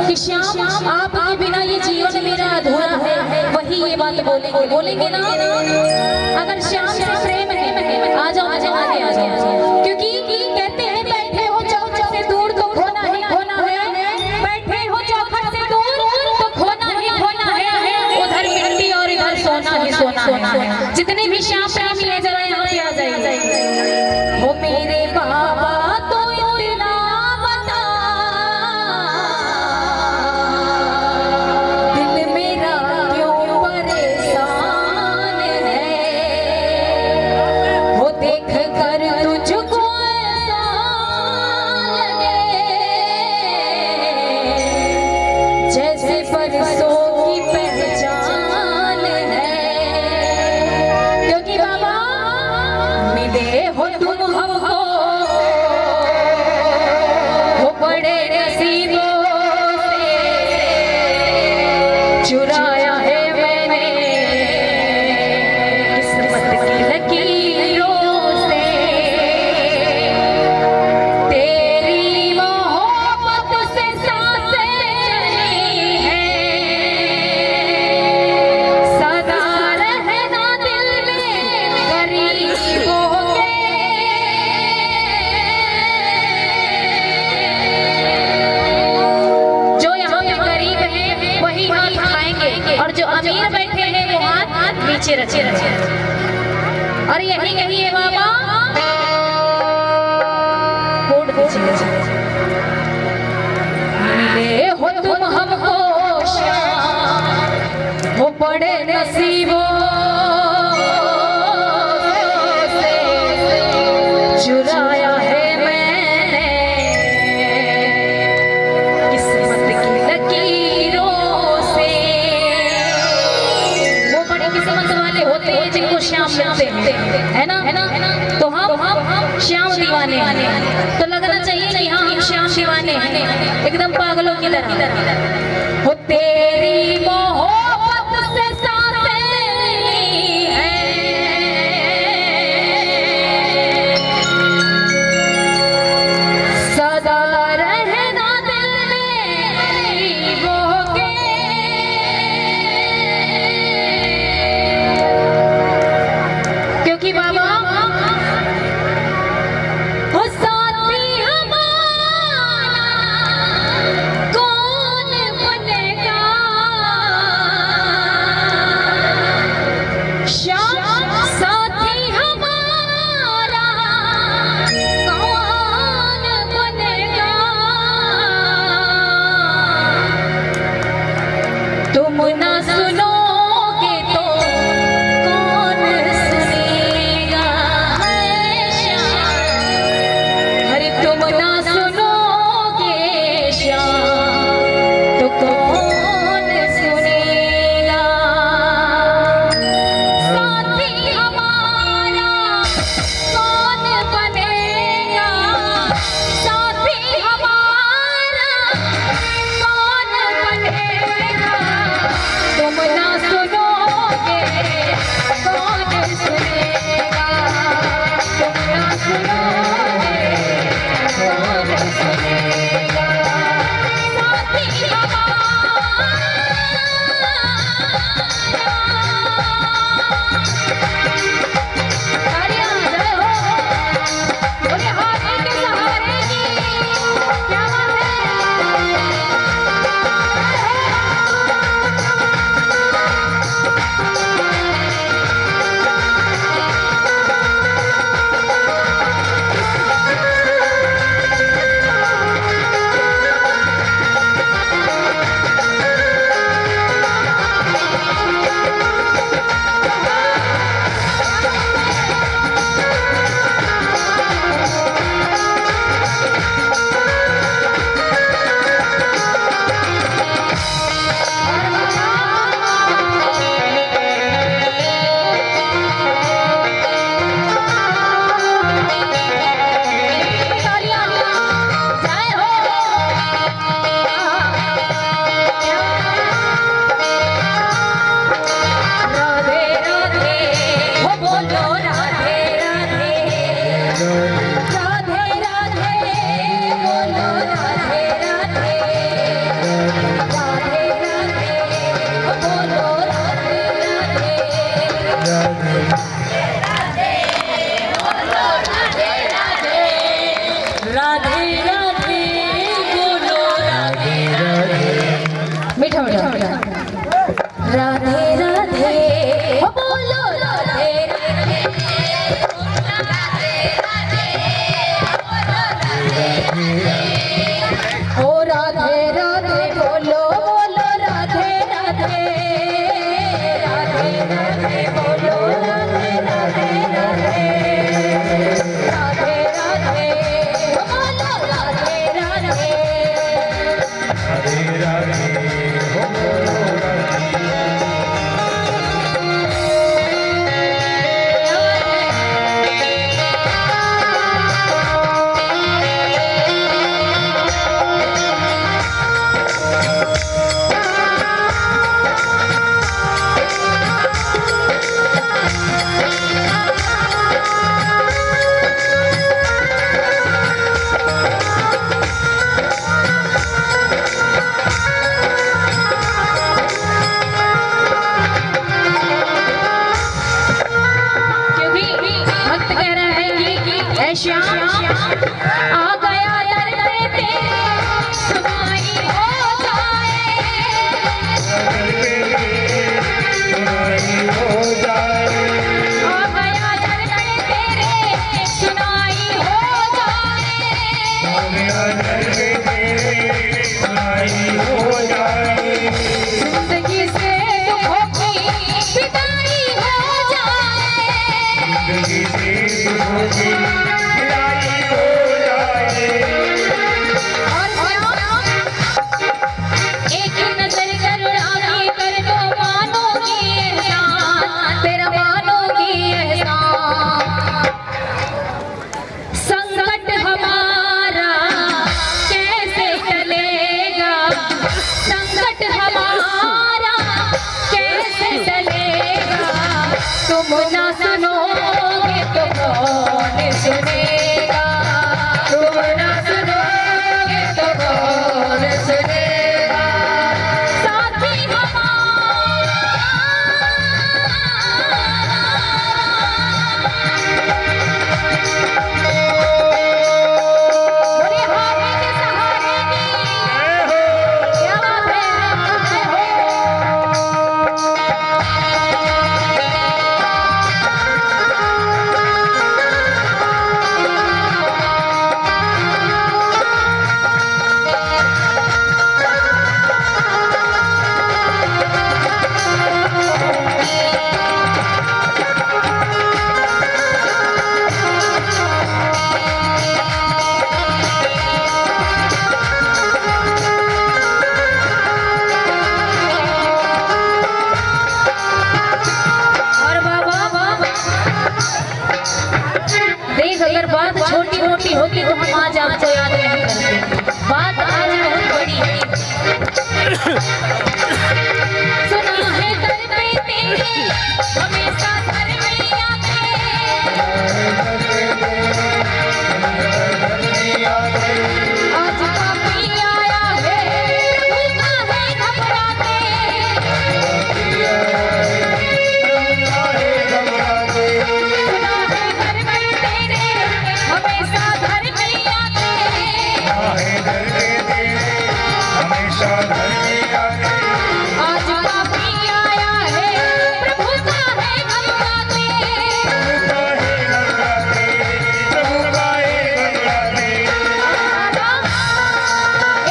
कि श्याम आपके बिना ये जीवन मेरा अधूरा है, वही ये बात बोलेंगे, बोलेंगे ना। अगर श्याम से प्रेम है, आ जाओ आगे आ जाओ, क्योंकि कहते हैं बैठे हो चौखट से दूर तो खोना ही खोना है, बैठे हो चौखट से दूर तो खोना ही खोना है, उधर मिट्टी और इधर सोना ही सोना है। जितने भी श्याम प्रेमी है जरा यहाँ पे आ जाइए। हो मेरे बाबा तो इतना बता, दिल मेरा क्यों परेशान है, हो देख कर तुझको ऐसा लगे जैसे परसों की पहचान है। क्योंकि बाबा मिले हो तुम हमको, हो बड़े नसीबों से, चुराया है मैंने किस्मत की लकीरों से, तेरी मोहब्बत से सांसें चली है, सदा रहना दिल में गरीबों के। जो यहाँ पे गरीब है वही हाथ खाएंगे, और जो अमीर बैठे हैं वो हाथ नीचे रचे। और यही कही है बाबा कोड पीछे मिले हो तुम हमको श्याम, हो बड़े नसीबों से, चुराया है मैंने किस्मत की लकीरों से। वो बड़े किस्मत वाले होते हैं जिनको श्याम मिलते हैं, है ना। तो हम श्याम दीवाने हैं, तो लगना चाहिए कि हाँ हम श्याम दीवाने हैं, एकदम पागलों की तरह। हो तेरी मोहब्बत से सांसें ली है, सदा रहना दिल में गरीबों के। क्योंकि बाबा हो साथी हमारा कौन बनेगा, राधे राधे हो बोलो राधे राधे ओ राधे राधे बोलो बोलो राधे राधे राधे राधे बोलो राधे राधे राधे राधे राधे बोलो राधे राधे श्याम आ गया दर पे तेरे सुनाई हो जाए आ गया दर पे तेरे सुनाई हो जाए जिंदगी से दुखों की विदाई हो जाए तुम ना सुनोगे तो कौन सुनेगा तुम ना सुनोगे तो कौन सुनेगा साथी बड़े हाथी के सहारे की क्या बात है अगर बात छोटी मोटी होती तो हम आज आपको याद नहीं करते बात आज बहुत बड़ी है सुना है दर पे तेरे हमेशा घर में आते आज काफी आया है भूखा है घबराते आज काफी आया है प्रभु का है घबराते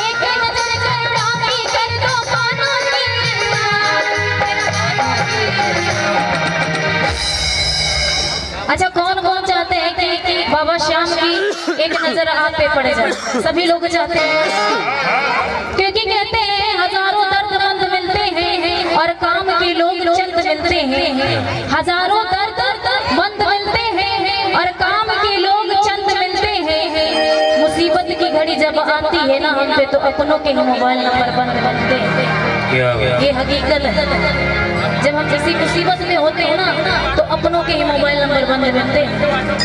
एक नजर करुणावी कर दो कानों की अच्छा कौन कौन चाहते हैं कि बाबा श्याम की एक नजर आप पे पड़ जाए सभी लोग चाहते हैं क्योंकि कहते हैं हजारों दर्दमंद मिलते हैं और काम के लोग चंद मिलते हैं हजारों दर्दमंद मिलते हैं और काम के लोग चंद मिलते हैं मुसीबत की घड़ी जब आती है ना हम पे तो अपनों के मोबाइल नंबर बंद बनते हैं ये हकीकत है जब हम किसी मुसीबत में होते हैं ना तो अपनों के ही मोबाइल नंबर बंद बनते हैं